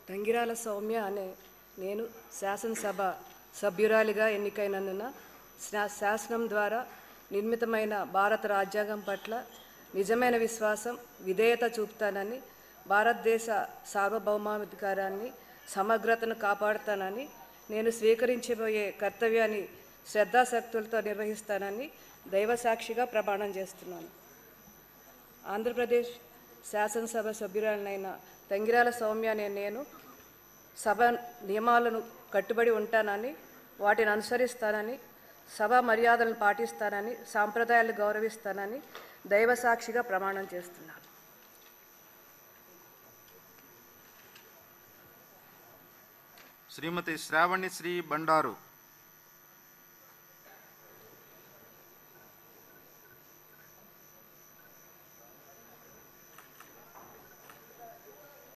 తంగిరాల సౌమ్య అనే నేను శాసనసభ సభ్యురాలిగా ఎన్నికైనందున శాసనం ద్వారా నిర్మితమైన భారత రాజ్యాంగం పట్ల నిజమైన విశ్వాసం, విధేయత చూపుతానని, భారతదేశ సార్వభౌమాధికారాన్ని, సమగ్రతను కాపాడుతానని, నేను స్వీకరించబోయే కర్తవ్యాన్ని శ్రద్ధాశక్తులతో నిర్వహిస్తానని దైవసాక్షిగా ప్రమాణం చేస్తున్నాను. ఆంధ్రప్రదేశ్ శాసనసభ సభ్యురాలనైన తంగిరాల సౌమ్య అనే నేను సభ నియమాలను కట్టుబడి ఉంటానని, వాటిని అనుసరిస్తానని, సభ మర్యాదలను పాటిస్తానని, సాంప్రదాయాలను గౌరవిస్తానని దైవసాక్షిగా ప్రమాణం చేస్తున్నాను. శ్రీమతి శ్రావణి శ్రీ బండారు.